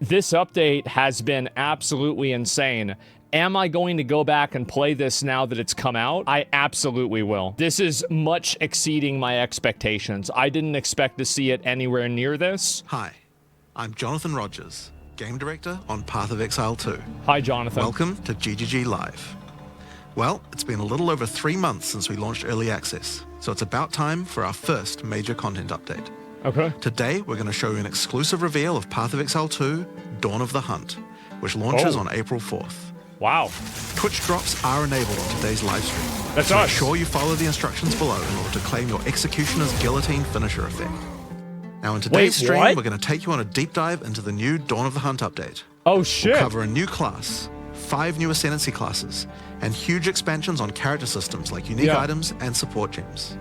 This update has been absolutely insane. Am I going to go back and play this now that it's come out? I absolutely will. This is much exceeding my expectations. I didn't expect to see it anywhere near this. Hi, I'm Jonathan Rogers, Game Director on Path of Exile 2. Hi, Jonathan. Welcome to GGG Live. Well, it's been a little over 3 months since we launched Early Access, so it's about time for our first major content update. Okay. Today, we're going to show you an exclusive reveal of Path of Exile 2, Dawn of the Hunt, which launches on April 4th. Wow. Twitch drops are enabled on today's live stream. That's so us. Make sure you follow the instructions below in order to claim your Executioner's Guillotine finisher effect. Now in today's stream, we're going to take you on a deep dive into the new Dawn of the Hunt update. Oh shit. We'll cover a new class, 5 new Ascendancy classes, and huge expansions on character systems like unique items and support gems.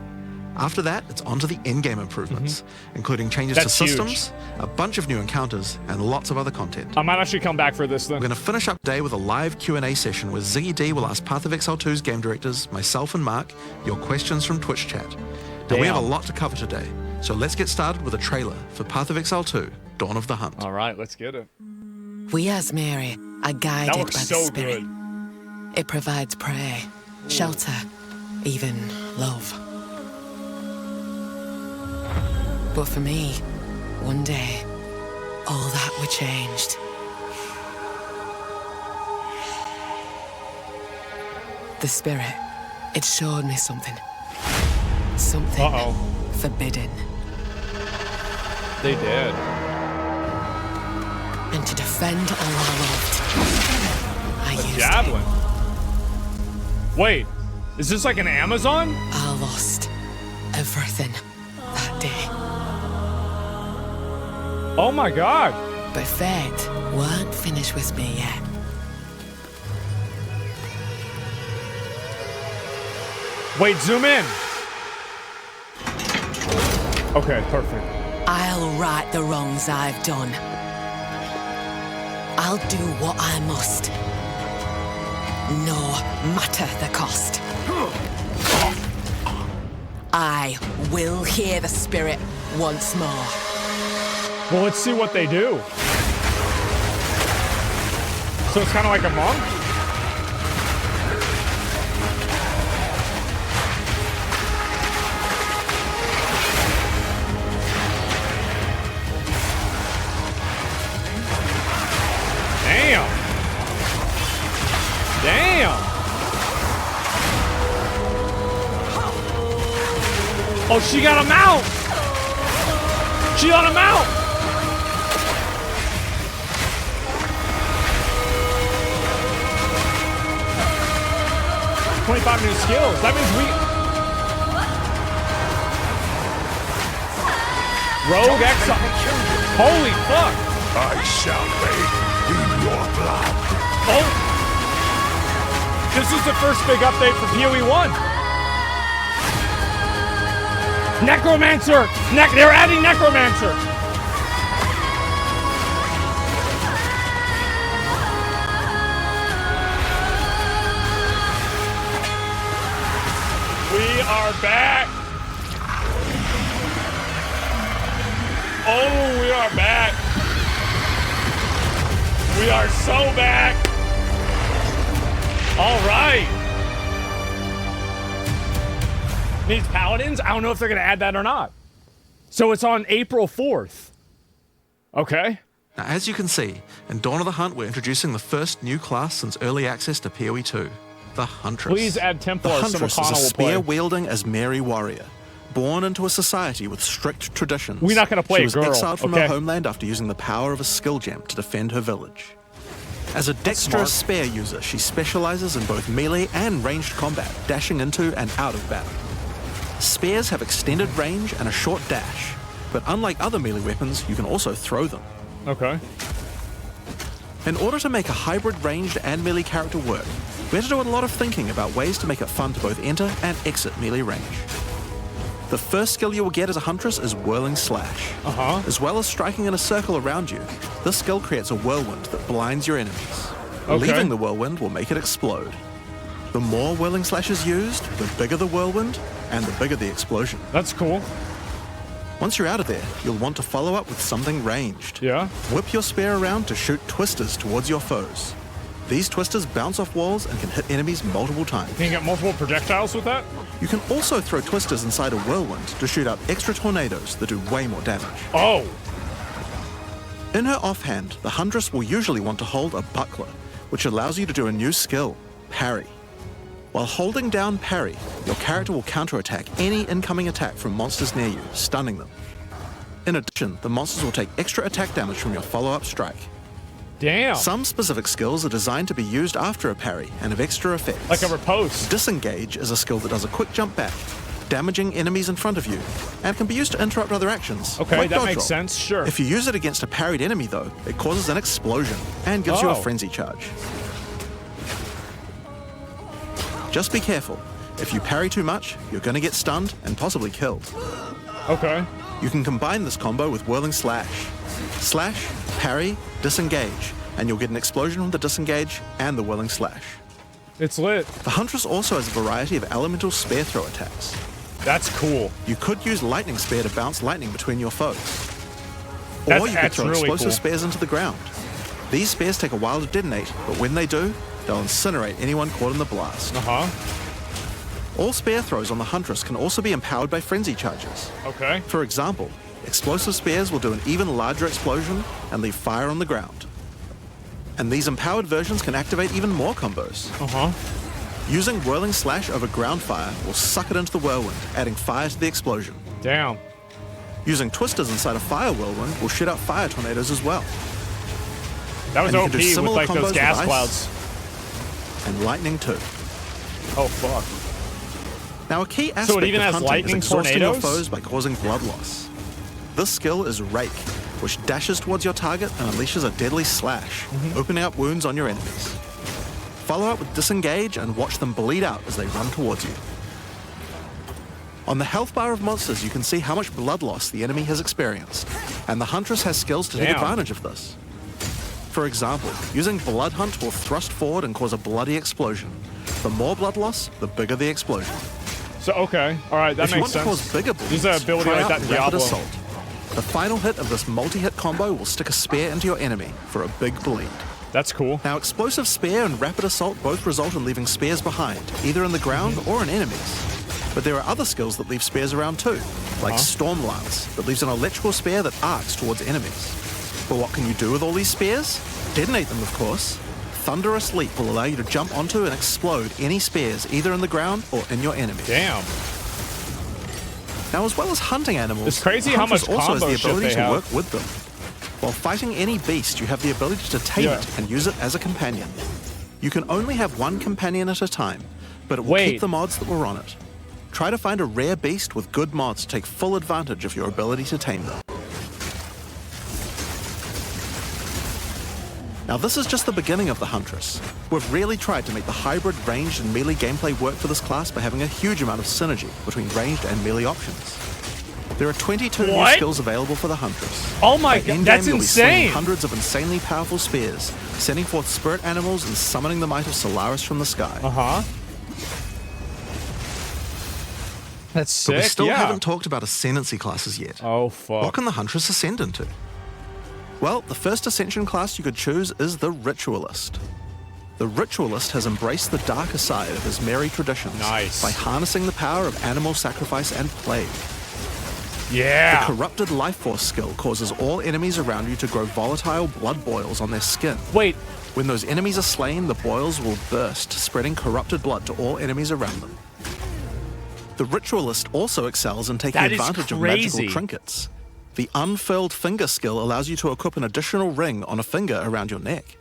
After that, it's on to the in-game improvements, including changes to systems, a bunch of new encounters, and lots of other content. I might actually come back for this then. We're going to finish up today with a live Q&A session where Ziggy D will ask Path of Exile 2's game directors, myself and Mark, your questions from Twitch chat. Now we have a lot to cover today, so let's get started with a trailer for Path of Exile 2, Dawn of the Hunt. All right, let's get it. We as Mary are guided by the Spirit. Good. It provides prey, shelter, even love. But for me, one day, all that were changed. The Spirit, it showed me something. Something forbidden. They did. And to defend all I loved, I used Javelin. Wait, is this like an Amazon? I lost everything that day. Oh my god. But fate weren't finished with me yet. Wait, zoom in. Okay, perfect. I'll right the wrongs I've done. I'll do what I must, no matter the cost. I will hear the Spirit once more. Well, let's see what they do. So it's kind of like a monk? Damn. Damn. Oh, she got a mount. She got a mount. 25 new skills. That means we... Rogue Exile. Holy fuck. I shall bathe in your blood. Oh. This is the first big update for PoE 1. Necromancer. They're adding Necromancer. We are back. Oh, we are back. We are so back. All right. Needs paladins? I don't know if they're going to add that or not. So it's on April 4th. Okay. Now, as you can see, in Dawn of the Hunt, we're introducing the first new class since early access to PoE 2. The Huntress. Please add Templar. The Huntress so is a McConnell will play. spear-wielding Asmeri warrior, born into a society with strict traditions. We're not going to play a girl. She was exiled from her homeland after using the power of a skill gem to defend her village. As a dexterous spear user, she specializes in both melee and ranged combat, dashing into and out of battle. Spears have extended range and a short dash, but unlike other melee weapons, you can also throw them. Okay. In order to make a hybrid ranged and melee character work, we had to do a lot of thinking about ways to make it fun to both enter and exit melee range. The first skill you will get as a Huntress is Whirling Slash. As well as striking in a circle around you, this skill creates a whirlwind that blinds your enemies. Leaving the whirlwind will make it explode. The more Whirling Slash is used, the bigger the whirlwind and the bigger the explosion. That's cool. That's cool. As you can see, in Dawn of the Hunt, we're introducing the first new class since early access to PoE 2, the Huntress. Please add Templar. So McConnell will play. Once you're out of there, you'll want to follow up with something ranged. Yeah. Whip your spear around to shoot twisters towards your foes. These twisters bounce off walls and can hit enemies multiple times. Can you get multiple projectiles with that? You can also throw twisters inside a whirlwind to shoot out extra tornadoes that do way more damage. Oh. In her offhand, the Huntress will usually want to hold a buckler, which allows you to do a new skill, parry. While holding down parry, your character will counterattack any incoming attack from monsters near you, stunning them. In addition, the monsters will take extra attack damage from your follow-up strike. Damn. Some specific skills are designed to be used after a parry and have extra effects. Like a riposte. Disengage is a skill that does a quick jump back, damaging enemies in front of you, and can be used to interrupt other actions. Okay, like that dodge makes roll. sense, sure. If you use it against a parried enemy, though, it causes an explosion and gives you a Oh. frenzy charge. Just be careful. If you parry too much, you're going to get stunned and possibly killed. Okay. You can combine this combo with Whirling Slash. Slash, parry, disengage, and you'll get an explosion from the disengage and the Whirling Slash. It's lit. The Huntress also has a variety of elemental spear throw attacks. That's cool. You could use Lightning Spear to bounce lightning between your foes. That's Or you could throw really explosive cool. spears into the ground. These spears take a while to detonate, but when they do, they'll incinerate anyone caught in the blast. Uh-huh. All spear throws on the Huntress can also be empowered by frenzy charges. Okay. For example, explosive spears will do an even larger explosion and leave fire on the ground. And these empowered versions can activate even more combos. Uh-huh. Using Whirling Slash over ground fire will suck it into the whirlwind, adding fire to the explosion. Damn. Using twisters inside a fire whirlwind will shoot out fire tornadoes as well. That was And you OP can do with similar like combos those with gas ice. clouds. And lightning too. Oh, fuck. Now a key aspect even of has hunting lightning is exhausting your tornadoes? foes by causing blood loss. This skill is Rake, which dashes towards your target and unleashes a deadly slash, opening up wounds on your enemies. Follow up with Disengage and watch them bleed out as they run towards you. On the health bar of monsters, you can see how much blood loss the enemy has experienced, and the Huntress has skills to take Damn. advantage of this. For example, using Blood Hunt will thrust forward and cause a bloody explosion. The more blood loss, the bigger the explosion. So, okay. All right, that If you makes want to sense. cause bigger bleeds, There's an ability try like out that in Rapid Diablo. Assault. The final hit of this multi-hit combo will stick a spear into your enemy for a big bleed. That's cool. Now, Explosive Spear and Rapid Assault both result in leaving spears behind, either in the ground or in enemies. But there are other skills that leave spears around too, like Storm Lance, that leaves an electrical spear that arcs towards enemies. But what can you do with all these spears? Detonate them, of course. Thunderous Leap will allow you to jump onto and explode any spears either in the ground or in your enemy. Damn. Now, as well as hunting animals, It's crazy how Huntress much also has combo the shit ability they to have. work with them. While fighting any beast, you have the ability to tame Yeah. it and use it as a companion. You can only have one companion at a time, but it will Wait. keep the mods that were on it. Try to find a rare beast with good mods to take full advantage of your ability to tame them. Now, this is just the beginning of the Huntress. We've really tried to make the hybrid ranged and melee gameplay work for this class by having a huge amount of synergy between ranged and melee options. There are 22 new What? skills available for the Huntress. Oh my By god, endgame, that's you'll be slinging insane. hundreds of insanely powerful spears, sending forth spirit animals and summoning the might of Solaris from the sky. Uh-huh. That's But we sick, still yeah. haven't talked about ascendancy classes yet. Oh, fuck. What can the Huntress ascend into? Well, the first ascension class you could choose is the Ritualist. The Ritualist has embraced the darker side of his merry traditions Nice. by harnessing the power of animal sacrifice and plague. Yeah. Corrupted Life Force skill causes all enemies around you to grow volatile blood boils on their skin. Wait, When those enemies are slain, the boils will burst, spreading corrupted blood to all enemies around them. The Ritualist also excels in taking That is advantage of crazy. magical trinkets. The Unfurled Finger skill allows you to equip an additional ring on a finger around your neck.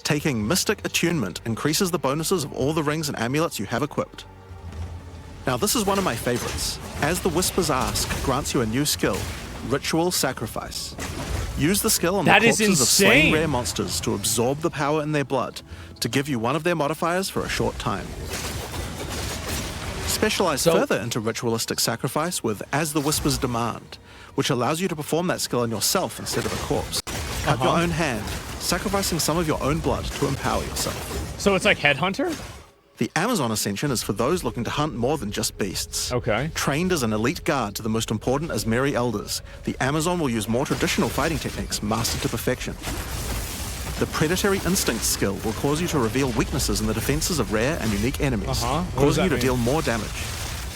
Taking Mystic Attunement increases the bonuses of all the rings and amulets you have equipped. Now, this is one of my favorites. As the Whispers Ask grants you a new skill, Ritual Sacrifice. Use the skill on the That is corpses of slain insane. rare monsters to absorb the power in their blood, to give you one of their modifiers for a short time. Specialize further into Ritualistic Sacrifice with As the Whispers Demand, which allows you to perform that skill on yourself instead of a corpse. Cut your own hand, sacrificing some of your own blood to empower yourself. so it's like Headhunter? The Amazon Ascension is for those looking to hunt more than just beasts. Okay. Trained as an elite guard to the most important Asmeri elders, the Amazon will use more traditional fighting techniques mastered to perfection. The Predatory Instinct skill will cause you to reveal weaknesses in the defenses of rare and unique enemies, What does causing that you to mean? deal more damage.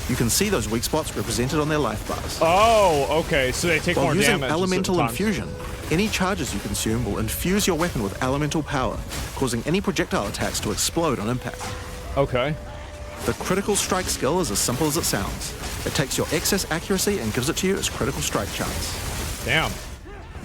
You can see those weak spots represented on their life bars. Oh, okay. So they take While more using damage. at elemental certain times. infusion, any charges you consume will infuse your weapon with elemental power, causing any projectile attacks to explode on impact. Okay. The critical strike skill is as simple as it sounds. It takes your excess accuracy and gives it to you as critical strike chance. Damn.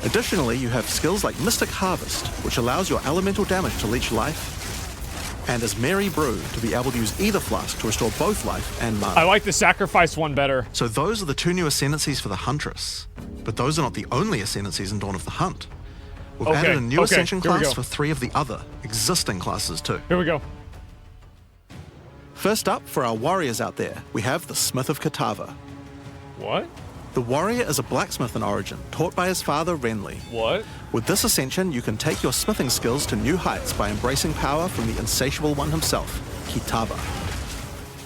Additionally, you have skills like Mystic Harvest, which allows your elemental damage to leech life, and Asmeri Brew to be able to use either flask to restore both life and mana. I like the sacrifice one better. So those are the 2 new ascendancies for the Huntress. But those are not the only ascendancies in Dawn of the Hunt. We've Okay, added a new okay, ascension here we class go. for 3 of the other existing classes too. Here we go. First up, for our warriors out there, we have the Smith of Katava. What? The warrior is a blacksmith in origin, taught by his father Renly. What? With this ascension, you can take your smithing skills to new heights by embracing power from the insatiable one himself, Kitava.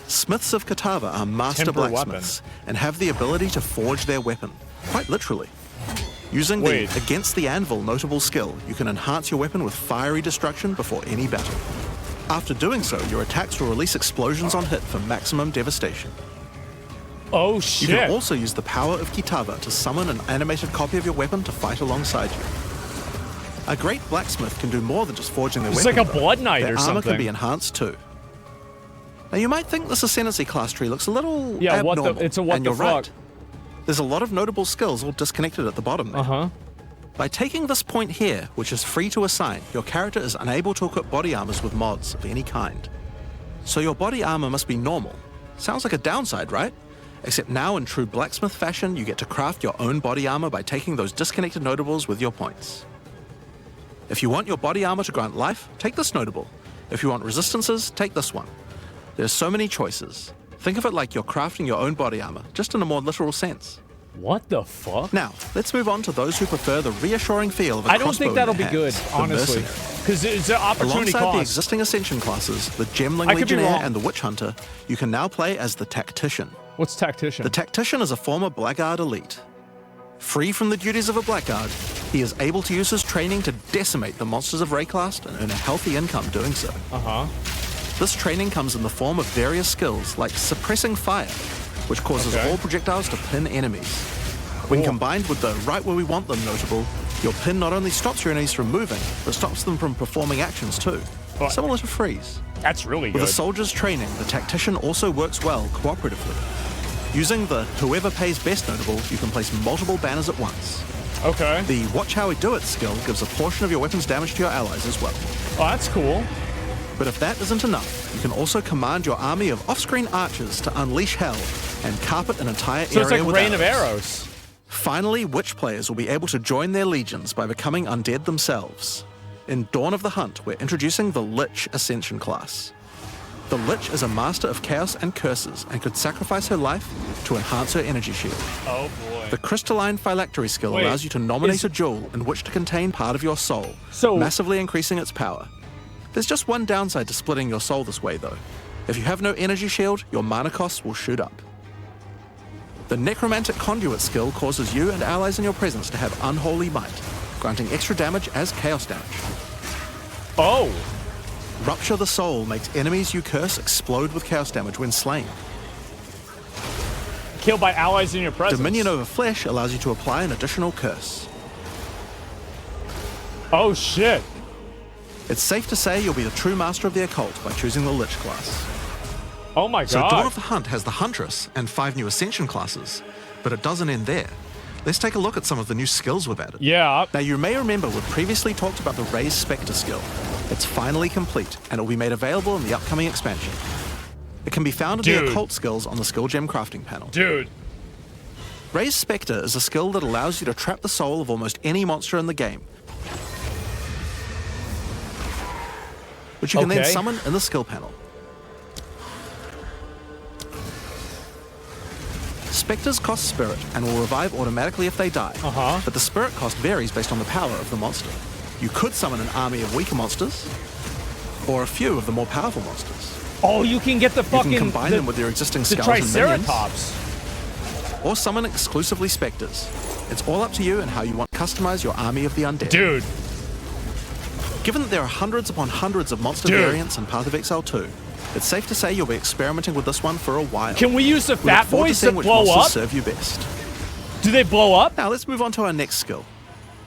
Smiths of Katava are master Temper blacksmiths and have the ability to forge their weapon, quite literally. Using Wait. the Against the Anvil notable skill, you can enhance your weapon with fiery destruction before any battle. After doing so, your attacks will release explosions on hit for maximum devastation. Oh, You shit. can also use the power of Kitava to summon an animated copy of your weapon to fight alongside you. A great blacksmith can do more than just forging their It's weapon. like a though. Blood Knight Their or armor something. can be enhanced too. Now you might think this ascendancy class tree looks a little Yeah, what abnormal, the- it's a what and the you're right. fuck. There's a lot of notable skills all disconnected at the bottom there. Uh-huh. By taking this point here, which is free to assign, your character is unable to equip body armors with mods of any kind. So your body armor must be normal. Sounds like a downside, right? Except now in true blacksmith fashion, you get to craft your own body armor by taking those disconnected notables with your points. If you want your body armor to grant life, take this notable. If you want resistances, take this one. There's so many choices. Think of it like you're crafting your own body armor, just in a more literal sense. What the fuck? Now, let's move on to those who prefer the reassuring feel of a I don't crossbow think in that'll their be good, hands, the honestly. mercenary. Because it's an opportunity Alongside the cost. existing Ascension classes, the Gemling I could be Legionnaire wrong. and the Witch Hunter, you can now play as the Tactician. What's Tactician? The Tactician is a former Blackguard elite. Free from the duties of a Blackguard, he is able to use his training to decimate the monsters of Rayclast and earn a healthy income doing so. Uh-huh. This training comes in the form of various skills like suppressing fire, which causes Okay. all projectiles to pin enemies. When Cool. combined with the right where we want them notable, your pin not only stops your enemies from moving, but stops them from performing actions too. Oh. Similar to freeze. That's really With good. a soldier's training, the Tactician also works well cooperatively. Using the whoever pays best notable, you can place multiple banners at once. Okay. The Watch How We Do It skill gives a portion of your weapon's damage to your allies as well. Oh, that's cool. But if that isn't enough, you can also command your army of off-screen archers to unleash hell and carpet an entire So area it's like with Rain of arrows. Arrows. Finally, Witch players will be able to join their legions by becoming undead themselves. In Dawn of the Hunt, we're introducing the Lich Ascension class. The Lich is a master of chaos and curses and could sacrifice her life to enhance her energy shield. Oh, boy. The Crystalline Phylactery skill Wait, allows you to nominate is- a jewel in which to contain part of your soul, So- massively increasing its power. There's just one downside to splitting your soul this way, though. If you have no energy shield, your mana costs will shoot up. The Necromantic Conduit skill causes you and allies in your presence to have unholy might, granting extra damage as chaos damage. Oh. Rupture the Soul makes enemies you curse explode with chaos damage when slain. Killed by allies in your presence. Dominion over Flesh allows you to apply an additional curse. Oh, shit. It's safe to say you'll be the true master of the occult by choosing the Lich class. Oh, my So God. Dawn of the Hunt has the Huntress and 5 new Ascension classes, but it doesn't end there. Let's take a look at some of the new skills we've added. Yeah. Now you may remember we've previously talked about the Raised Spectre skill. It's finally complete, and it will be made available in the upcoming expansion. It can be found in Dude. the occult skills on the skill gem crafting panel. Dude. Raised Spectre is a skill that allows you to trap the soul of almost any monster in the game, which you can then Okay. summon in the skill panel. Spectres cost spirit and will revive automatically if they die, Uh-huh. but the spirit cost varies based on the power of the monster. You could summon an army of weaker monsters, or a few of the more powerful monsters. Oh, you can get the You fucking... can combine them with your existing the skulls and minions, Triceratops. or summon exclusively specters. It's all up to you and how you want to customize your army of the undead. Dude. Given that there are hundreds upon hundreds of monster variants in Path of Exile 2, it's safe to say you'll be experimenting with this one for a while. Can we use the We look fat forward to boys to seeing which blow monsters up? serve you best. Do they blow up? Now let's move on to our next skill.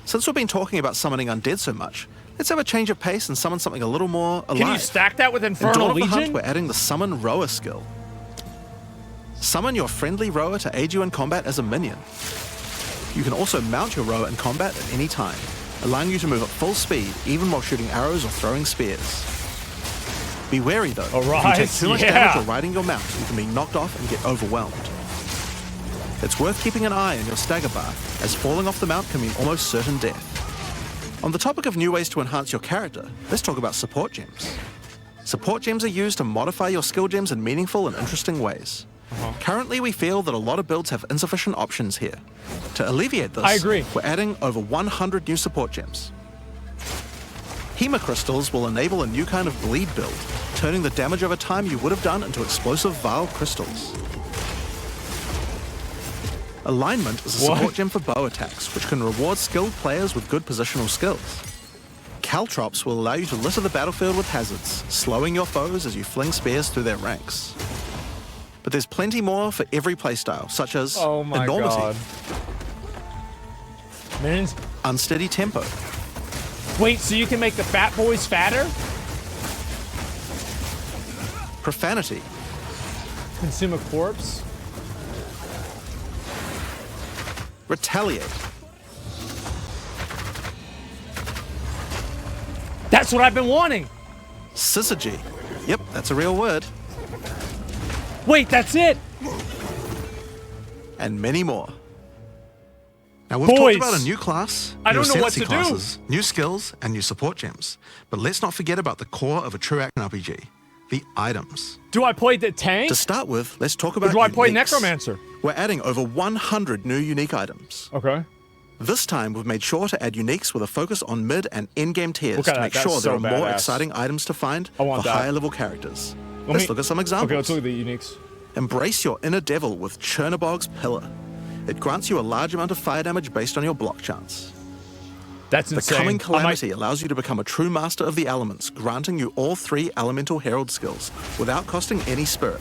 Since we've been talking about summoning undead so much, let's have a change of pace and summon something a little more alive. Can you stack that with In Infernal Dawn of the Hunt, Legion? we're adding the Summon Rower skill. Summon your friendly rower to aid you in combat as a minion. You can also mount your rower in combat at any time, allowing you to move at full speed even while shooting arrows or throwing spears. Be wary though, if you take too much damage while riding your mount, you can be knocked off and get overwhelmed. It's worth keeping an eye on your stagger bar, as falling off the mount can mean almost certain death. On the topic of new ways to enhance your character, let's talk about support gems. Support gems are used to modify your skill gems in meaningful and interesting ways. Currently, we feel that a lot of builds have insufficient options here. To alleviate this, I agree. We're adding over 100 new support gems. Hema crystals will enable a new kind of bleed build, turning the damage over time you would have done into explosive vile crystals. Alignment is a support gem for bow attacks, which can reward skilled players with good positional skills. Caltrops will allow you to litter the battlefield with hazards, slowing your foes as you fling spears through their ranks. But there's plenty more for every playstyle, such as Oh my enormity, god. Minions? unsteady tempo, Wait, so you can make the fat boys fatter? profanity, Consume a corpse? retaliate, That's what I've been wanting! syzygy. Yep, that's a real word. Wait, that's it! And many more. Now, we've Boys, talked about a new class, I new don't know what ascendancy to do. classes, new skills, and new support gems. But let's not forget about the core of a true action RPG, the items. Do I play the tank? To start with, let's talk Or about do I play uniques. Necromancer? We're adding over 100 new unique items. Okay. This time, we've made sure to add uniques with a focus on mid and end-game tiers Look at to that, make that's sure there so are more badass. exciting items to find I want for that. higher-level characters. Let Let's me- look at some examples. Okay, let's look at the uniques. Embrace your inner devil with Chernobog's Pillar. It grants you a large amount of fire damage based on your block chance. That's The insane. Coming I might- Calamity allows you to become a true master of the elements, granting you all 3 Elemental Herald skills without costing any spirit.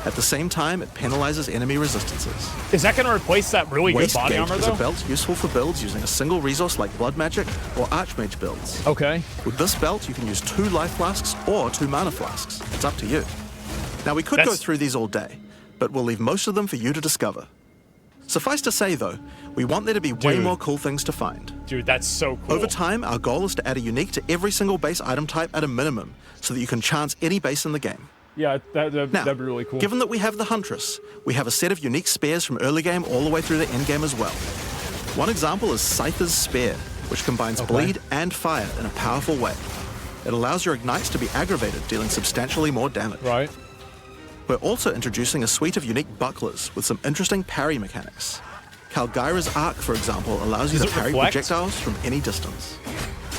At the same time, it penalizes enemy resistances. Is that going to replace that really good Waste body Gate armor, is though? a belt useful for builds using a single resource like Blood Magic or Archmage builds. Okay. With this belt, you can use 2 life flasks or 2 mana flasks. It's up to you. Now, we could go That's- through these all day, but we'll leave most of them for you to discover. Suffice to say, though, we want there to be way Dude. more cool things to find. Dude, that's so cool. Over time, our goal is to add a unique to every single base item type at a minimum, so that you can chance any base in the game. Yeah, Now, that'd be really cool. given that we have the Huntress, we have a set of unique spears from early game all the way through the end game as well. One example is Scyther's Spear, which combines bleed and fire in a powerful way. It allows your ignites to be aggravated, dealing substantially more damage. Right. We're also introducing a suite of unique bucklers with some interesting parry mechanics. Kalgyra's Arc, for example, allows you Does to it parry reflect? projectiles from any distance.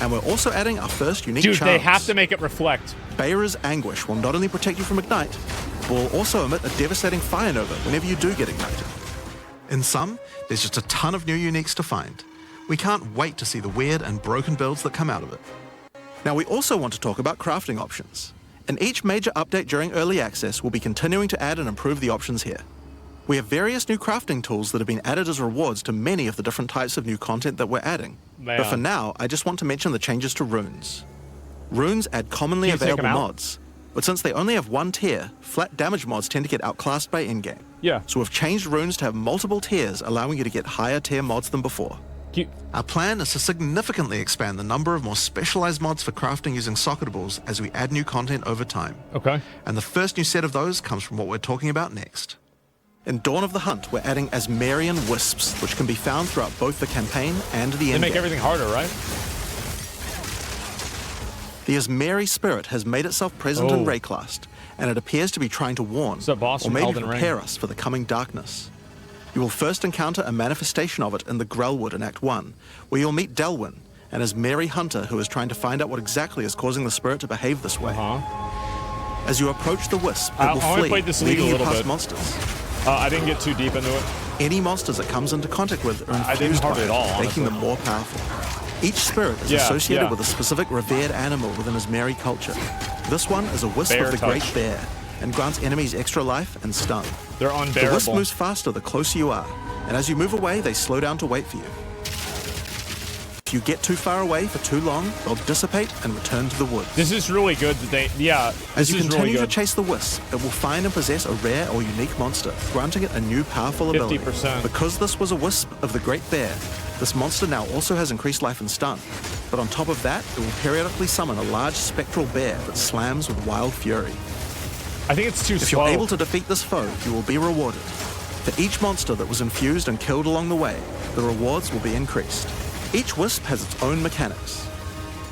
And we're also adding our first unique Dude, charms. they have to make it reflect. Bayra's Anguish will not only protect you from Ignite, but will also emit a devastating Fire Nova whenever you do get ignited. In sum, there's just a ton of new uniques to find. We can't wait to see the weird and broken builds that come out of it. Now, we also want to talk about crafting options. In each major update during early access, we'll be continuing to add and improve the options here. We have various new crafting tools that have been added as rewards to many of the different types of new content that we're adding. Man. But for now, I just want to mention the changes to runes. Runes add commonly Can you take available them out? mods, but since they only have 1 tier, flat damage mods tend to get outclassed by in-game. Yeah. So we've changed runes to have multiple tiers, allowing you to get higher tier mods than before. Our plan is to significantly expand the number of more specialized mods for crafting using socketables as we add new content over time. Okay. And the first new set of those comes from what we're talking about next. In Dawn of the Hunt, we're adding Asmarian Wisps, which can be found throughout both the campaign and the They endgame. make everything harder, right? The Asmari spirit has made itself present Oh. in Rayclast, and it appears to be trying to warn, It's that boss or from maybe Elden Ring. prepare us for the coming darkness. You will first encounter a manifestation of it in the Grellwood in Act 1, where you'll meet Delwyn, an Asmari hunter who is trying to find out what exactly is causing the spirit to behave this way. Uh-huh. As you approach the wisp, it I will only flee, played this league leading a you little past bit. monsters. I didn't get too deep into it. Any monsters it comes into contact with are I didn't infused by hardly it, at all, making honestly. them more powerful. Each spirit is Yeah, associated yeah. with a specific revered animal within Asmeri culture. This one is a wisp Bear of the touch. Great Bear and grants enemies extra life and stun. They're The wisp unbearable. moves faster the closer you are, and as you move away, they slow down to wait for you. If you get too far away for too long, they'll dissipate and return to the woods. This is really good that they, yeah, As this you is really continue to good. chase the wisp, it will find and possess a rare or unique monster, granting it a new powerful ability. 50%. Because this was a wisp of the Great Bear, this monster now also has increased life and stun. But on top of that, it will periodically summon a large spectral bear that slams with wild fury. I think it's too If slow. you're able to defeat this foe, you will be rewarded. For each monster that was infused and killed along the way, the rewards will be increased. Each wisp has its own mechanics.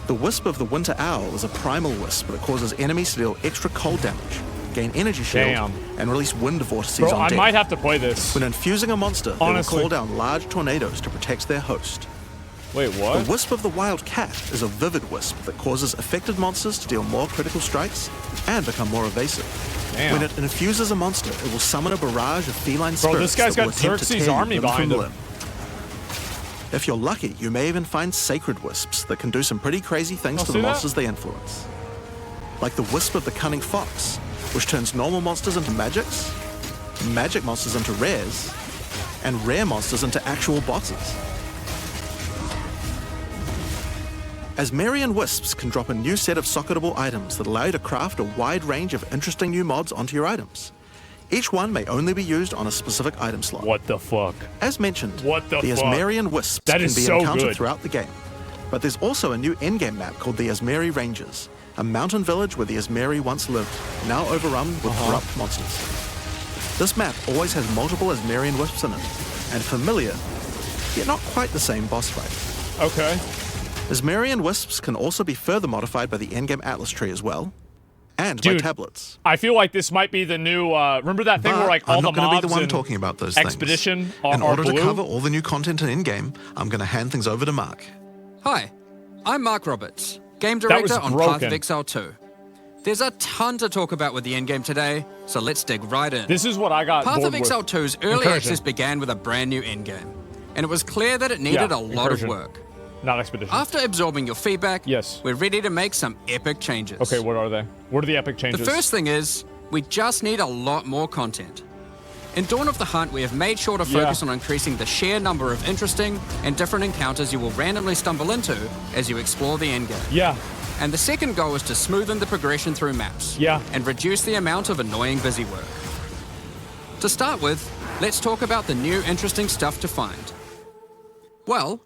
The wisp of the Winter Owl is a primal wisp that causes enemies to deal extra cold damage, gain energy shield, Damn. and release wind vortices Bro, on I deck. might have to play this. When infusing a monster, they will Honestly. call down large tornadoes to protect their host. Wait, The what? wisp of the Wild Cat is a vivid wisp that causes affected monsters to deal more critical strikes and become more evasive. Damn. When it infuses a monster, it will summon a barrage of feline Bro, spirits this guy's that will got attempt to Xerxes' tear you army limb from behind him. limb. If you're lucky, you may even find sacred wisps that can do some pretty crazy things Oh, to see the that? monsters they influence. Like the wisp of the Cunning Fox, which turns normal monsters into magics, magic monsters into rares, and rare monsters into actual bosses. Asmerian wisps can drop a new set of socketable items that allow you to craft a wide range of interesting new mods onto your items. Each one may only be used on a specific item slot. What the fuck? As mentioned, What the fuck? Asmerian wisps That can is be so encountered good. throughout the game. But there's also a new endgame map called the Asmeri Ranges, a mountain village where the Asmeri once lived, now overrun with corrupt monsters. This map always has multiple Asmerian wisps in it, and familiar, yet not quite the same boss fight. Okay. Asmerian wisps can also be further modified by the endgame Atlas tree as well, and by Dude, tablets. I feel like this might be the new, remember that thing where like all I'm the not going to mobs be the one in talking about those Expedition things. are, In are order blue? to cover all the new content in in-game, I'm going to hand things over to Mark. Hi, I'm Mark Roberts, Game was Director on Path broken. of Exile 2. There's a ton to talk about with the endgame today, so let's dig right in. This is what I got Path bored of Exile with. 2's early Incursion. access began with a brand new endgame, and it was clear that it needed Yeah, a lot of Incursion. work. Not Expedition. After absorbing your feedback, Yes. we're ready to make some epic changes. Okay, what are they? What are the epic The changes? first thing is, we just need a lot more content. In Dawn of the Hunt, we have made sure to focus on increasing the sheer number of interesting and different encounters you will randomly stumble into as you explore the endgame. Yeah. And the second goal is to smoothen the progression through maps. Yeah. And reduce the amount of annoying busy work. To start with, let's talk about the new interesting stuff to find. Well,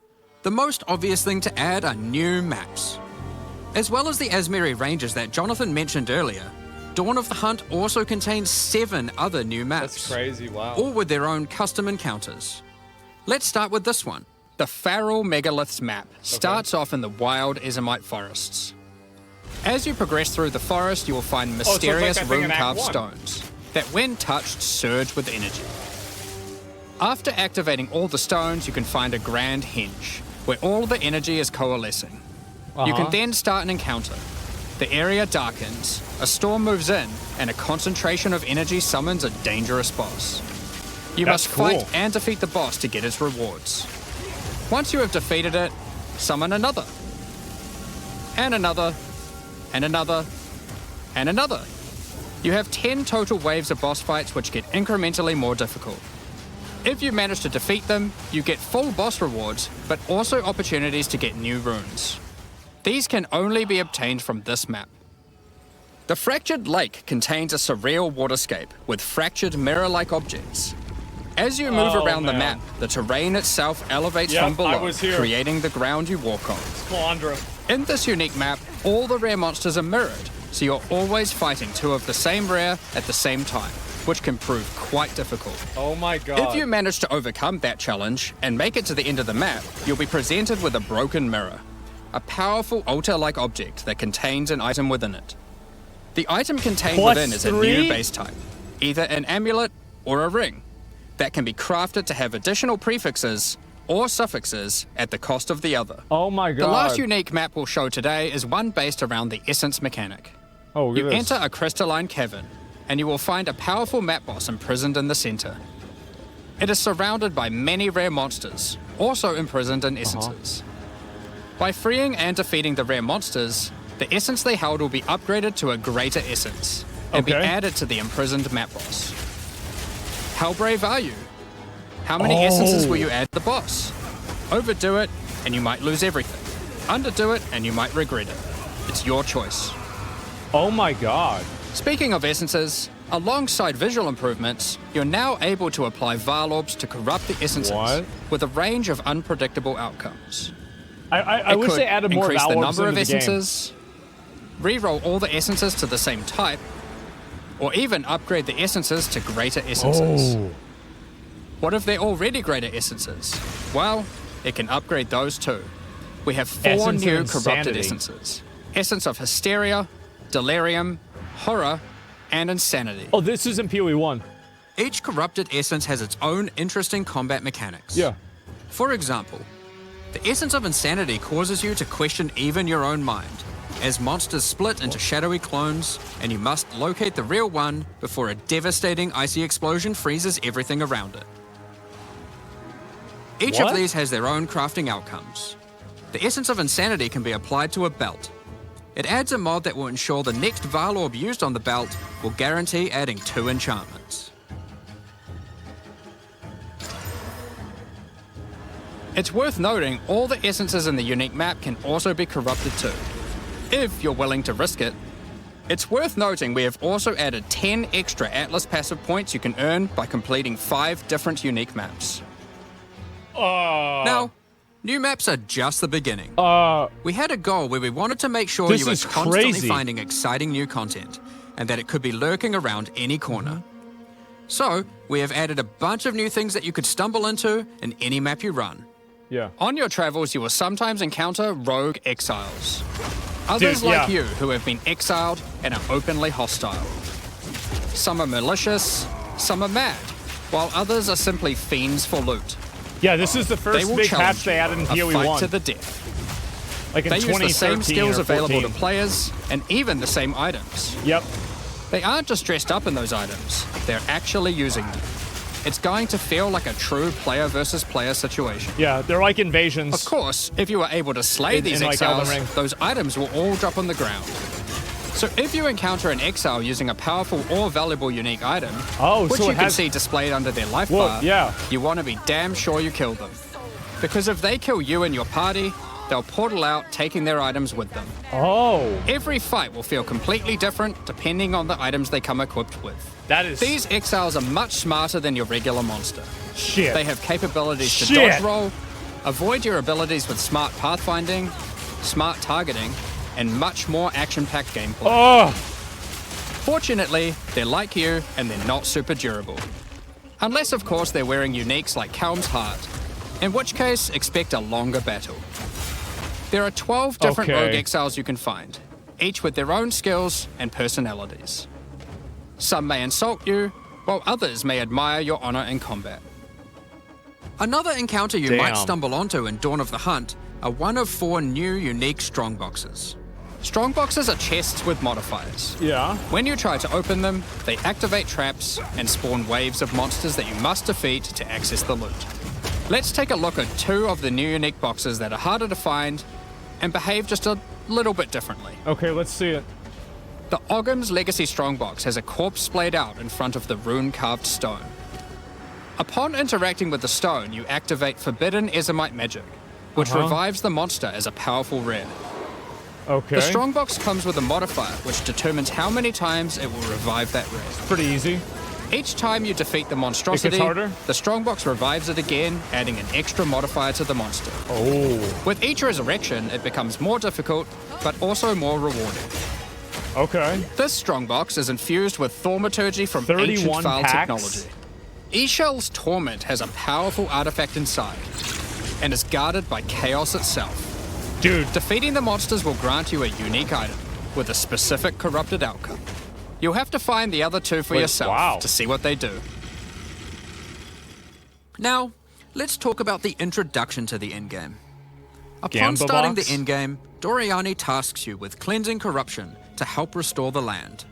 the most obvious thing to add are new maps. As well as the Asmeri Ranges that Jonathan mentioned earlier, Dawn of the Hunt also contains 7 other new maps. That's crazy, wow. All with their own custom encounters. Let's start with this one. The Feral Megaliths map starts off in the wild Ezomite forests. As you progress through the forest, you will find it's like mysterious that thing in Act rune-carved 1. stones that, when touched, surge with energy. After activating all the stones, you can find a grand henge, where all the energy is coalescing. You can then start an encounter. The area darkens, a storm moves in, and a concentration of energy summons a dangerous boss. You That's must fight cool. and defeat the boss to get its rewards. Once you have defeated it, summon another. And another. And another. And another. You have 10 total waves of boss fights which get incrementally more difficult. If you manage to defeat them, you get full boss rewards, but also opportunities to get new runes. These can only be obtained from this map. The Fractured Lake contains a surreal waterscape with fractured mirror-like objects. As you move Oh, around the man. map, the terrain itself elevates Yep, from below, I was here. creating the ground you walk on. Calandra. In this unique map, all the rare monsters are mirrored, so you're always fighting 2 of the same rare at the same time, which can prove quite difficult. Oh my god. If you manage to overcome that challenge and make it to the end of the map, you'll be presented with a broken mirror, a powerful altar-like object that contains an item within it. The item contained Plus within is a 3? new base type, either an amulet or a ring, that can be crafted to have additional prefixes or suffixes at the cost of the other. Oh my god. The last unique map we'll show today is one based around the essence mechanic. Oh, look You at this. enter a crystalline cavern, and you will find a powerful map boss imprisoned in the center. It is surrounded by many rare monsters, also imprisoned in essences. By freeing and defeating the rare monsters, the essence they held will be upgraded to a greater essence and be Okay. added to the imprisoned map boss. How brave are you? How many essences will you add to the boss? Overdo it, and you might lose everything. Underdo it, and you might regret it. It's your choice. Oh my god. Speaking of essences, alongside visual improvements, you're now able to apply Vaal orbs to corrupt the essences What? with a range of unpredictable outcomes. I It wish could they added more increase Vaal the orbs number of into the game. essences, re-roll all the essences to the same type, or even upgrade the essences to greater essences. Oh. What if they're already greater essences? Well, it can upgrade those too. We have 4 Essence of new corrupted Insanity. essences. Essence of Hysteria, Delirium, Horror, and Insanity. Oh, this is in PoE 1. Each corrupted essence has its own interesting combat mechanics. Yeah. For example, the essence of Insanity causes you to question even your own mind, as monsters split into shadowy clones, and you must locate the real one before a devastating icy explosion freezes everything around it. Each What? of these has their own crafting outcomes. The essence of Insanity can be applied to a belt. It adds a mod that will ensure the next Vaal orb used on the belt will guarantee adding 2 enchantments. It's worth noting all the essences in the unique map can also be corrupted too, if you're willing to risk it. It's worth noting we have also added 10 extra Atlas passive points you can earn by completing 5 different unique maps. Now, new maps are just the beginning. We had a goal where we wanted to make sure This you were is constantly crazy. finding exciting new content, and that it could be lurking around any corner. So, we have added a bunch of new things that you could stumble into in any map you run. Yeah. On your travels, you will sometimes encounter rogue exiles. Others Dude, like yeah. you who have been exiled and are openly hostile. Some are malicious, some are mad, while others are simply fiends for loot. Yeah, this is the They first will big challenge patch they added in a PoE fight 1. to the death. Like in They use the 2013 same skills or available to 14. players, and even the same items. Yep. They aren't just dressed up in those items, they're actually using them. It's going to feel like a true player versus player situation. Yeah, they're like invasions. Of course, if you are able to slay In these like Elden exiles, Ring. those items will all drop on the ground. So if you encounter an exile using a powerful or valuable unique item, Oh, which so you it can has- see displayed under their life Whoa, bar, yeah. you want to be damn sure you kill them. Because if they kill you and your party, they'll portal out, taking their items with them. Oh, Every fight will feel completely different depending on the items they come equipped with. that is These exiles are much smarter than your regular monster. shit. They have capabilities to Shit. dodge roll, avoid your abilities with smart pathfinding, smart targeting, and much more action-packed gameplay. Oh, Fortunately, they're like you and they're not super durable. Unless, of course, they're wearing uniques like Helm's Heart, in which case, expect a longer battle. There are 12 different Okay. rogue exiles you can find, each with their own skills and personalities. Some may insult you, while others may admire your honor in combat. Another encounter you might Damn. stumble onto in Dawn of the Hunt are one of 4 new unique strongboxes. Strongboxes are chests with modifiers. yeah. When you try to open them, they activate traps and spawn waves of monsters that you must defeat to access the loot. Let's take a look at 2 of the new unique boxes that are harder to find and behave just a little bit differently. Okay, let's see it. The Ogham's Legacy Strongbox has a corpse splayed out in front of the rune-carved stone. Upon interacting with the stone, you activate Forbidden Ezomite magic, which revives the monster as a powerful rare. Okay. The Strongbox comes with a modifier, which determines how many times it will revive that rare. Pretty easy. Each time you defeat the monstrosity, harder? the Strongbox revives it again, adding an extra modifier to the monster. Oh. With each resurrection, it becomes more difficult, but also more rewarding. Okay. This Strongbox is infused with thaumaturgy from 31 ancient Vaal packs? technology. Eshell's Torment has a powerful artifact inside, and is guarded by Chaos itself. Dude, Defeating the monsters will grant you a unique item, with a specific corrupted outcome. You'll have to find the other 2 for Wait, yourself wow. to see what they do. Now, let's talk about the introduction to the endgame. Upon Gamba starting box? the endgame, Doriani tasks you with cleansing corruption to help restore the land.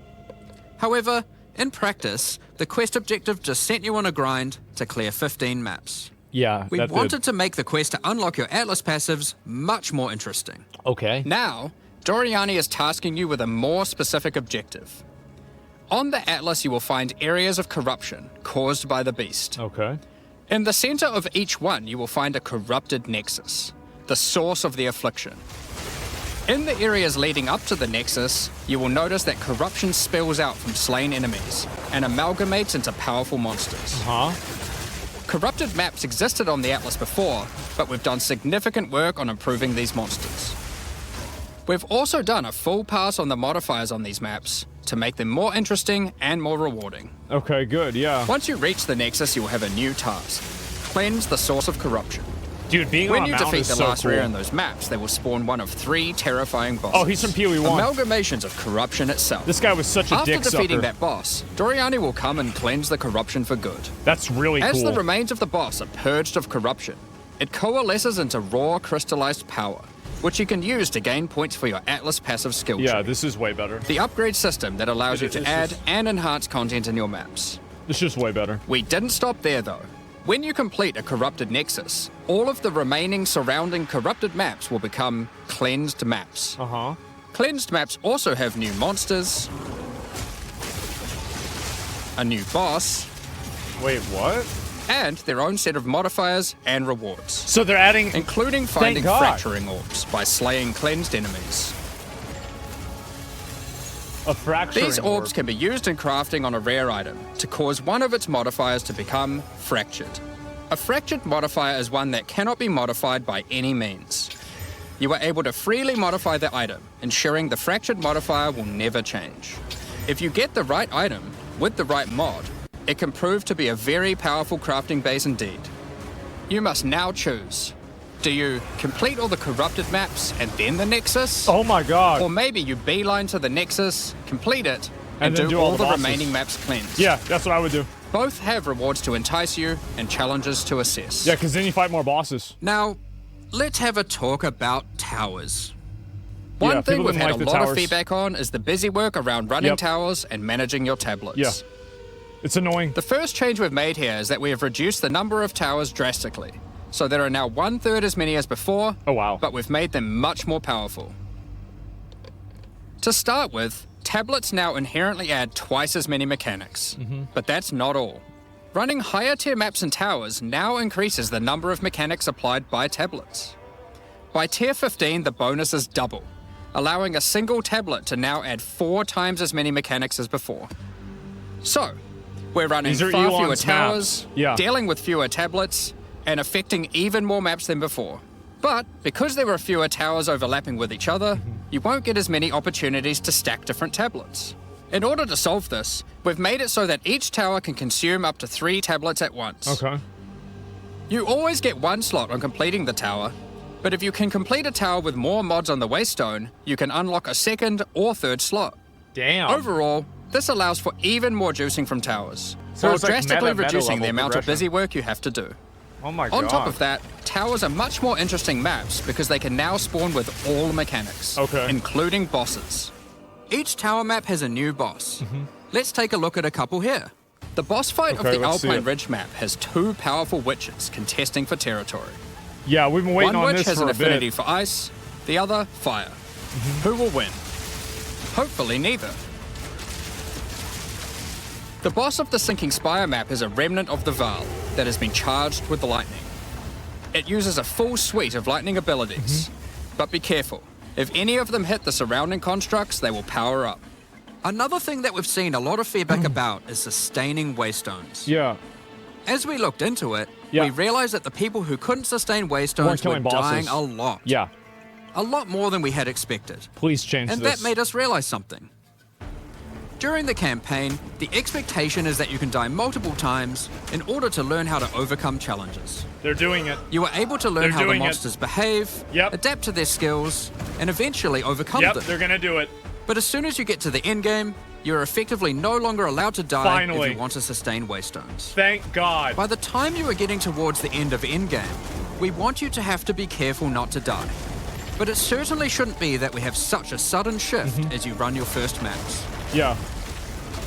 However, in practice, the quest objective just sent you on a grind to clear 15 maps. Yeah, We that wanted did. to make the quest to unlock your Atlas passives much more interesting. Okay. Now, Doriani is tasking you with a more specific objective. On the Atlas, you will find areas of corruption caused by the beast. Okay. In the center of each one, you will find a corrupted nexus, the source of the affliction. In the areas leading up to the nexus, you will notice that corruption spills out from slain enemies and amalgamates into powerful monsters. Huh? Corrupted maps existed on the Atlas before, but we've done significant work on improving these monsters. We've also done a full pass on the modifiers on these maps to make them more interesting and more rewarding. Okay, good, yeah. Once you reach the nexus, you'll have a new task: cleanse the source of corruption. Dude, being When on a you mountain defeat is the so last cool. rare in those maps, they will spawn one of 3 terrifying bosses. Oh, he's from PoE1. Amalgamations of corruption itself. This guy was such a After dick defeating sucker. that boss, Doriani will come and cleanse the corruption for good. That's really As cool. the remains of the boss are purged of corruption, it coalesces into raw crystallized power, which you can use to gain points for your Atlas passive skill Yeah, tree. this is way better. The upgrade system that allows you to It's add just- and enhance content in your maps. It's just way better. We didn't stop there though. When you complete a corrupted nexus, all of the remaining surrounding corrupted maps will become cleansed maps. Uh-huh. Cleansed maps also have new monsters, a new boss, Wait, what? and their own set of modifiers and rewards, So they're adding... including finding God. fracturing orbs by slaying cleansed enemies. a fracturing These orbs can be used in crafting on a rare item to cause one of its modifiers to become fractured. A fractured modifier is one that cannot be modified by any means. You are able to freely modify the item, ensuring the fractured modifier will never change. If you get the right item with the right mod, it can prove to be a very powerful crafting base indeed. You must now choose. Do you complete all the corrupted maps and then the Nexus? Oh my god. Or maybe you beeline to the Nexus, complete it, and then do do all all the the bosses. remaining maps cleansed. Yeah, that's what I would do. Both have rewards to entice you and challenges to assess. Yeah, because then you fight more bosses. Now, let's have a talk about towers. Yeah, One thing people we've didn't had like a the lot of towers. feedback on is the busy work around running Yep. towers and managing your tablets. Yeah. It's annoying. The first change we've made here is that we have reduced the number of towers drastically. So there are now 1/3 as many as before, Oh, wow. but we've made them much more powerful. To start with, tablets now inherently add twice as many mechanics. But that's not all. Running higher tier maps and towers now increases the number of mechanics applied by tablets. By tier 15, the bonus is double, allowing a single tablet to now add 4 times as many mechanics as before. So, we're running These are far fewer Elon's towers, maps. Yeah. dealing with fewer tablets, and affecting even more maps than before. But because there are fewer towers overlapping with each other, you won't get as many opportunities to stack different tablets. In order to solve this, we've made it so that each tower can consume up to 3 tablets at once. Okay. You always get 1 slot on completing the tower, but if you can complete a tower with more mods on the waystone, you can unlock a 2nd or 3rd slot. Damn. Overall, this allows for even more juicing from towers, So while it's like drastically meta reducing the level amount of progression. busy work you have to do. Oh my god. On top of that, towers are much more interesting maps because they can now spawn with all mechanics, Okay. including bosses. Each tower map has a new boss. Let's take a look at a couple here. The boss fight Okay, of the let's see Alpine it. Ridge map has 2 powerful witches contesting for territory. Yeah, we've been waiting One on witch this has for an a affinity bit. for ice, the other fire. Who will win? Hopefully neither. The boss of the Sinking Spire map is a remnant of the Val that has been charged with lightning. It uses a full suite of lightning abilities, but be careful. If any of them hit the surrounding constructs, they will power up. Another thing that we've seen a lot of feedback about is sustaining waystones. Yeah. As we looked into it, Yeah. we realized that the people who couldn't sustain Weren't waystones were killing bosses. dying a lot. Yeah. A lot more than we had expected. Please change And this. that made us realize something. During the campaign, the expectation is that you can die multiple times in order to learn how to overcome challenges. They're doing it. You are able to learn They're how the doing it. monsters behave, Yep. adapt to their skills, and eventually overcome Yep, them. they're gonna do it. But as soon as you get to the end game, you're effectively no longer allowed to die Finally. if you want to sustain waystones. Thank God. By the time you are getting towards the end of endgame, we want you to have to be careful not to die. but it certainly shouldn't be that we have such a sudden shift as you run your first maps. Yeah.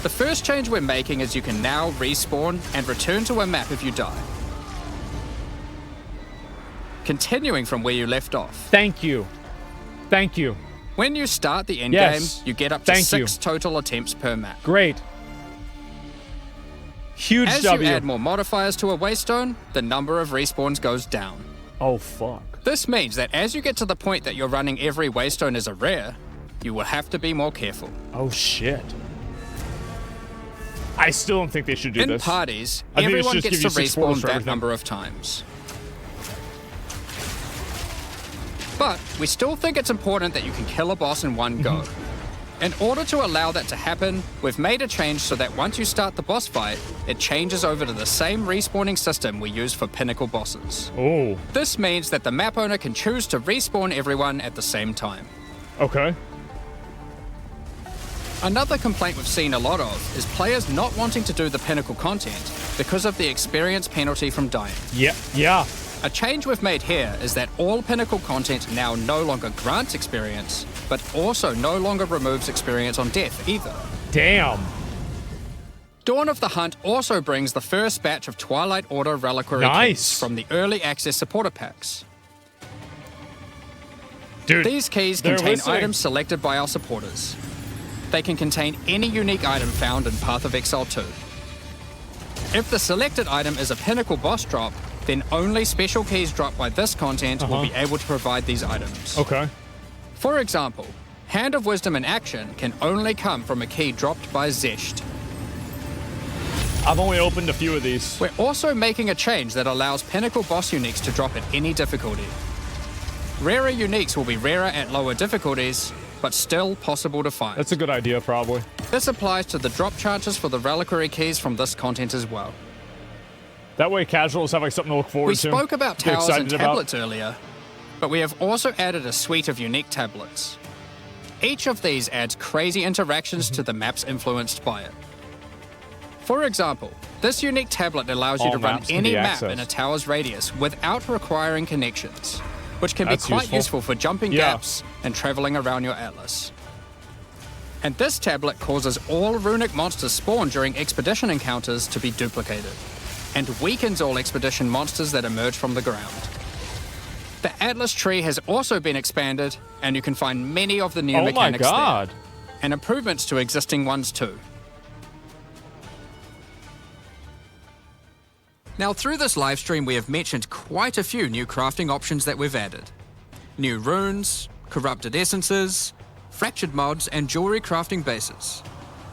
The first change we're making is you can now respawn and return to a map if you die. Continuing from where you left off. Thank you. Thank you. When you start the endgame, Yes. you get up to Thank 6 you. total attempts per map. Great. Huge As W. you add more modifiers to a waystone, the number of respawns goes down. Oh, fuck. This means that as you get to the point that you're running every waystone as a rare, you will have to be more careful. Oh, shit. I still don't think they should do In this. parties, I think it everyone should gets just to give you 6 portals respawn for that everything. number of times. But we still think it's important that you can kill a boss in one go. In order to allow that to happen, we've made a change so that once you start the boss fight, it changes over to the same respawning system we use for pinnacle bosses. Oh, This means that the map owner can choose to respawn everyone at the same time. okay. Another complaint we've seen a lot of is players not wanting to do the pinnacle content because of the experience penalty from dying. Yeah. A change we've made here is that all pinnacle content now no longer grants experience, but also no longer removes experience on death either. Damn. Dawn of the Hunt also brings the first batch of Twilight Order reliquary Nice. keys from the early access supporter packs. Dude, These keys they're contain listening. items selected by our supporters. They can contain any unique item found in Path of Exile 2. If the selected item is a pinnacle boss drop, then only special keys dropped by this content will be able to provide these items. Okay. For example, Hand of Wisdom in action can only come from a key dropped by Zesht. I've only opened a few of these. We're also making a change that allows pinnacle boss uniques to drop at any difficulty. Rarer uniques will be rarer at lower difficulties, but still possible to find. That's a good idea, probably. This applies to the drop chances for the reliquary keys from this content as well. That way casuals have like something to look forward We to. spoke about get towers and excited about. tablets earlier, but we have also added a suite of unique tablets. Each of these adds crazy interactions to the maps influenced by it. For example, this unique tablet allows you All to run maps can any be map accessed. in a tower's radius without requiring connections, which can That's be quite useful. useful for jumping Yeah. gaps and traveling around your atlas. And this tablet causes all runic monsters spawned during expedition encounters to be duplicated, and weakens all expedition monsters that emerge from the ground. The Atlas tree has also been expanded, and you can find many of the new Oh my mechanics god. there, and improvements to existing ones too. Now, through this live stream, we have mentioned quite a few new crafting options that we've added. New runes, corrupted essences, fractured mods, and jewelry crafting bases.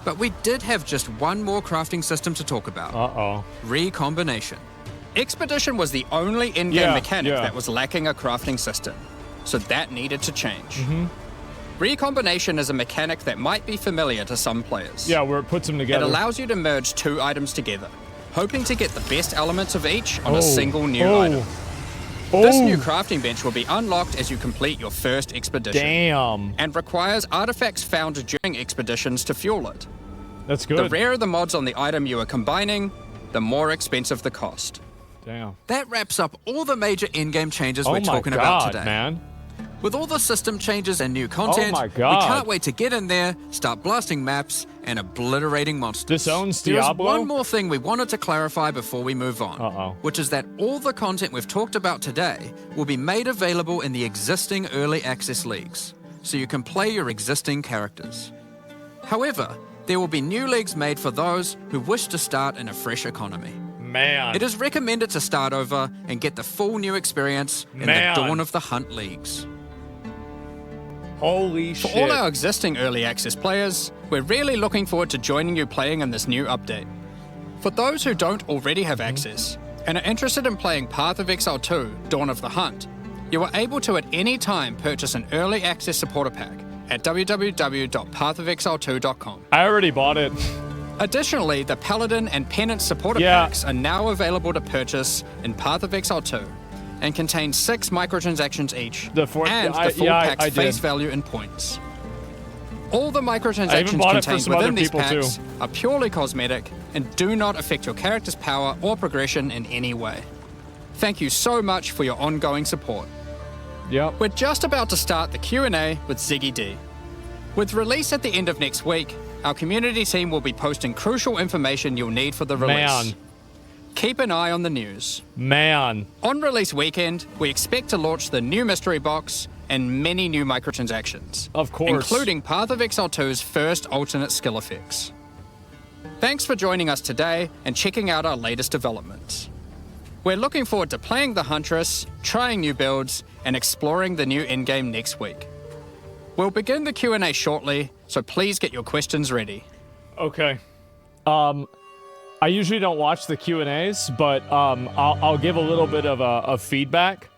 But we did have just one more crafting system to talk about. Uh-oh. Recombination. Expedition was the only in-game mechanic that was lacking a crafting system, so that needed to change. Recombination is a mechanic that might be familiar to some players. Yeah, where it puts them It together. allows you to merge two items together, hoping to get the best elements of each on Oh. a single new Oh. item. This Oh. new crafting bench will be unlocked as you complete your first expedition, Damn. and requires artifacts found during expeditions to fuel it. That's The good. rarer the mods on the item you are combining, the more expensive the cost. Damn. That wraps up all the major in-game changes Oh we're my talking god, about today. man. With all the system changes and new content, my we God. can't wait to get in there, start blasting maps, and obliterating monsters. This owns There's Diablo? one more thing we wanted to clarify before we move on, Uh-oh. which is that all the content we've talked about today will be made available in the existing early access leagues, so you can play your existing characters. However, there will be new leagues made for those who wish to start in a fresh economy. Man. It is recommended to start over and get the full new experience in Man. the Dawn of the Hunt leagues. Holy For shit. all our existing early access players, we're really looking forward to joining you playing in this new update. For those who don't already have access and are interested in playing Path of Exile 2, Dawn of the Hunt, you are able to at any time purchase an early access supporter pack at www.pathofexile2.com. I already bought it. Additionally, the Paladin and Penance supporter Yeah. packs are now available to purchase in Path of Exile 2 and contain 6 microtransactions each The fourth- and I- the full yeah, pack's I face did. value in points. All the I even microtransactions bought it for contained some other within these people, too. packs are purely cosmetic and do not affect your character's power or progression in any way. Thank you so much for your ongoing support. Yep. We're just about to start the Q&A with Ziggy D. With release at the end of next week, our community team will be posting crucial information you'll need for the release. Man. Keep an eye on the news. Man. On release weekend, we expect to launch the new mystery box and many new microtransactions. Of course. Including Path of Exile 2's first alternate skill effects. Thanks for joining us today and checking out our latest developments. We're looking forward to playing the Huntress, trying new builds, and exploring the new endgame next week. We'll begin the Q&A shortly, so please get your questions ready. Okay. I usually don't watch the Q&As, but I'll give a little bit of feedback.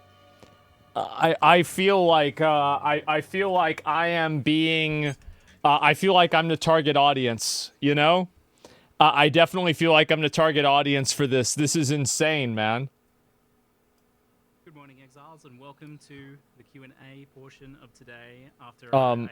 I feel like I feel like I am being I feel like I'm the target audience, you know? I definitely feel like I'm the target audience for this. This is insane, man. Good morning, Exiles, and welcome to the Q&A portion of today after a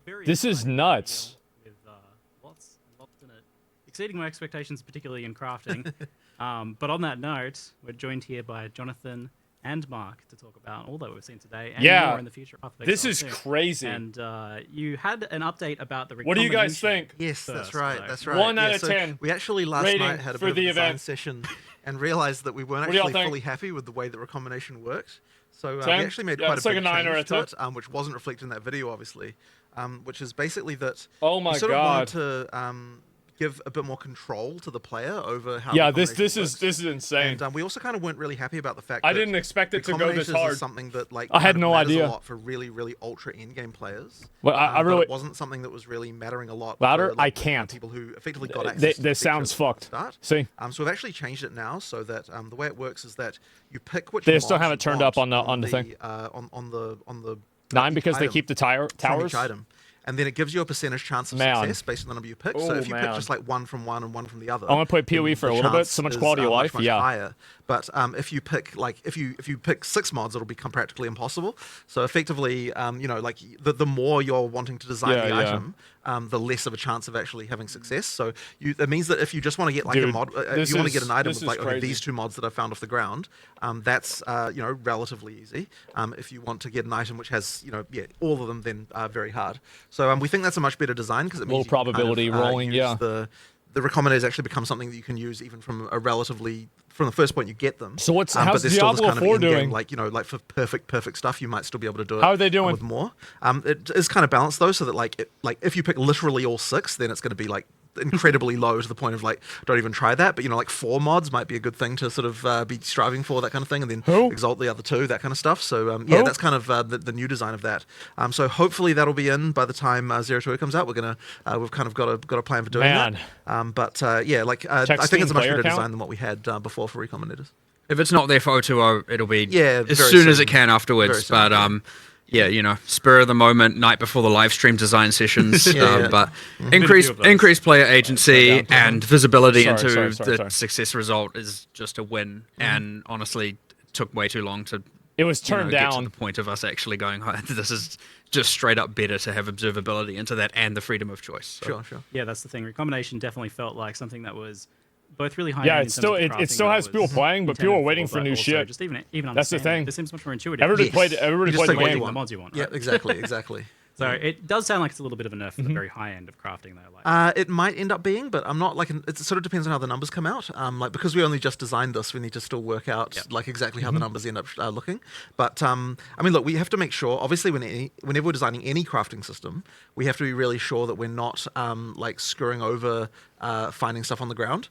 very this is exciting nuts. video with lots and lots in it, exceeding my expectations, particularly in crafting. But on that note, we're joined here by Jonathan and Mark to talk about all that we've seen today and more in the future. This is crazy. And you had an update about the What do you guys think? Yes, first, that's right. so- That's right. 1 out Yeah, of so 10 We actually last rating night had a for bit of the a design event. session and realized that we weren't What do y'all actually think? fully happy with the way the recombination worked. So we 10? actually made Yeah, quite it's a like big a 9 or a change to 10. it, which wasn't reflected in that video, obviously. Which is basically that Oh my we sort God. of wanted to give a bit more control to the player over how. Yeah, the this combination is works. this is insane. And we also kind of weren't really happy about the fact I that didn't expect it to go this recombinations hard. is something that like I had kind of no matters idea. a lot for really ultra endgame players. Well, I but really- it wasn't something that was really mattering a lot. Louder? For, like, I the can't. people who effectively got Th- access. to the this sounds feature at the fucked. Start. See? So we've actually changed it now so that the way it works is that you pick which. They still mods have you it turned want up on the thing. on the 9 because they item keep the from towers. each item. And then it gives you a percentage chance of Man. success based on the number you pick. So Oh, if you pick man. just like one from one and one from the other, I wanna play PoE then for a the little bit, chance so much is, quality of life, much yeah. higher. But if you pick like if you pick 6 mods, it'll become practically impossible. So effectively, you know, like the more you're wanting to design Yeah, the yeah. item, the less of a chance of actually having success. So it means that if you just want to get like a Dude, mod, if this you want to is- get an item this with is like okay, crazy. these 2 mods that I found off the ground, that's you know, relatively easy. If you want to get an item which has, you know, all of them, then very hard. So we think that's a much better design because it means Little you can probability kind of, rolling, use yeah. the recombinators actually become something that you can use even from a relatively from the first point you get them. So what's- but how's there's still this Diablo kind of 4 in-game, doing? like, you know, like for perfect stuff, you might still be able to do it. How are they doing? With more? It is kind of balanced though, so that like if you pick literally all 6, then it's going to be like incredibly low to the point of like don't even try that. But you know, like 4 mods might be a good thing to sort of be striving for, that kind of thing, and then Who? exalt the other 2, that kind of stuff. So yeah, Who? that's kind of the new design of that. So hopefully that'll be in by the time 0-2 comes out. We're gonna we've kind of got a plan for doing Man. that. But yeah, like I Check think Steam it's a much player better count? design than what we had before for recombinators. If it's not there for O2O, it'll be Yeah, as very soon as soon. it can Very afterwards. soon, But yeah. yeah, you know, spur of the moment, night before the live stream design sessions. Yeah. But Been a few of those. increased player agency and visibility Sorry, into sorry. the success result is just a win. And honestly, took way too long to It was you know, turned get to down. the point of us actually going, "Oh, this is just straight up better to have observability into that and the freedom of choice." So. Sure. Yeah, that's the thing. Recombination definitely felt like something that was both really high. Yeah, end it's in still terms of it crafting, still but has people was playing, but people are intended waiting for but new also shit. Just even That's the understanding. thing. This seems much more intuitive. Everybody Yes. played You everybody just played pick the what you game. the want. mods you want. Yeah, Right? exactly. So it does sound like it's a little bit of a nerf Mm-hmm. at the very high end of crafting, though. Like, It might end up being, but I'm not like it sort of depends on how the numbers come out. Like because we only just designed this, we need to still work out like exactly how the numbers end up looking. But I mean, look, we have to make sure. Obviously, whenever we're designing any crafting system, we have to be really sure that we're not like screwing over finding stuff on the ground.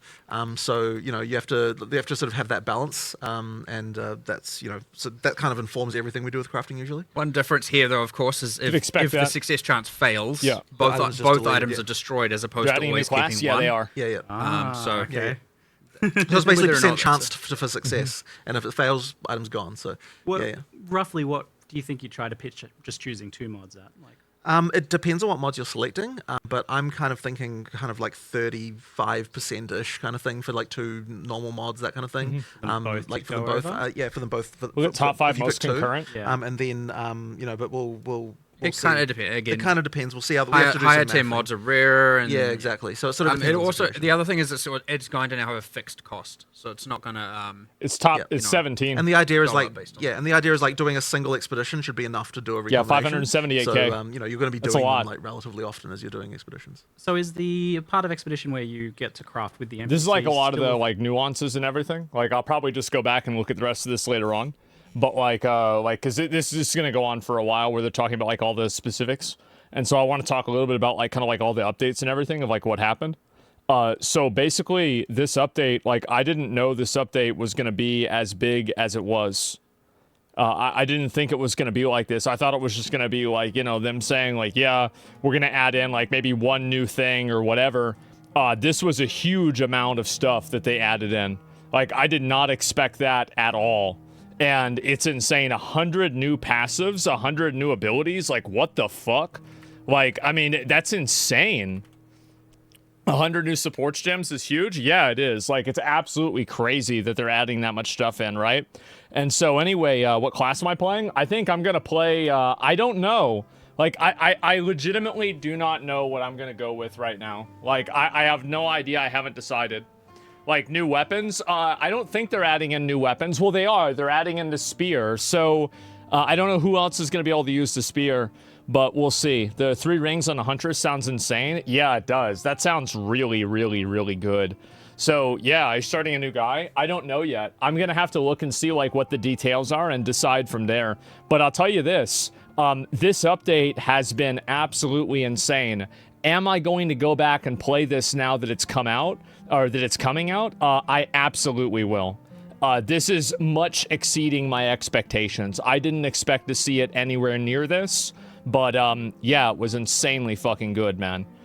So you know, they have to sort of have that balance, and that's, you know, so that kind of informs everything we do with crafting usually. One difference here, though, of course, is if expect the that. success chance fails, Yeah. both items just both deleted, items yeah. are destroyed as opposed They're to adding a new always class? keeping Yeah, one. they are. Yeah. So okay. So it's basically Whether or not percent that's chance it. for success, and if it fails, item's gone. So Well, yeah. roughly, what do you think you try to pitch just choosing 2 mods at? Like, It depends on what mods you're selecting, but I'm kind of thinking kind of like 35%-ish kind of thing for like 2 normal mods, that kind of thing. For them both like to for them go both, over? yeah, for them both. Was it top 5 if you most pick 2, concurrent? Yeah. and then you know, but we'll We'll It kind see. of depends. Again, It kind of depends. We'll see how we have to do higher some tier mathing. mods are rare, and Yeah, exactly. So it sort of it depends on the also situation. the other thing is it's going to now have a fixed cost, so it's not gonna It's top. Yeah. It's You know, 17. And the idea is Dollar like, based on yeah, and the idea is like doing a single expedition should be enough to do a Yeah, recombination. 578K. So you know, you're going to be That's a doing them lot. like relatively often as you're doing expeditions. So is the part of expedition where you get to craft with the NPCs This is like a lot of the still- like nuances and everything. Like I'll probably just go back and look at the rest of this later on. But like because this is gonna go on for a while where they're talking about like all the specifics, and so I want to talk a little bit about like kind of like all the updates and everything of like what happened. So basically, this update, like I didn't know this update was gonna be as big as it was. I didn't think it was going to be like this. I thought it was just going to be like, you know, them saying like, yeah, we're going to add in like maybe one new thing or whatever. This was a huge amount of stuff that they added in. Like, I did not expect that at all. And it's insane. 100 new passives, 100 new abilities. Like, what the fuck? Like, I mean, that's insane. 100 new supports gems is huge. Yeah, it is. Like, it's absolutely crazy that they're adding that much stuff in, right? And so anyway, what class am I playing? I think I'm going to play, I don't know. Like, I legitimately do not know what I'm going to go with right now. Like, I have no idea. I haven't decided. Like, new weapons? I don't think they're adding in new weapons. Well, they are. They're adding in the spear. So, I don't know who else is going to be able to use the spear. But we'll see. The 3 rings on the Huntress sounds insane. Yeah, it does. That sounds really, really, really good. So, yeah, are you starting a new guy? I don't know yet. I'm going to have to look and see, like, what the details are and decide from there. But I'll tell you this. This update has been absolutely insane. Am I going to go back and play this now that it's come out? Or that it's coming out? I absolutely will. This is much exceeding my expectations. I didn't expect to see it anywhere near this. But, yeah, it was insanely fucking good, man.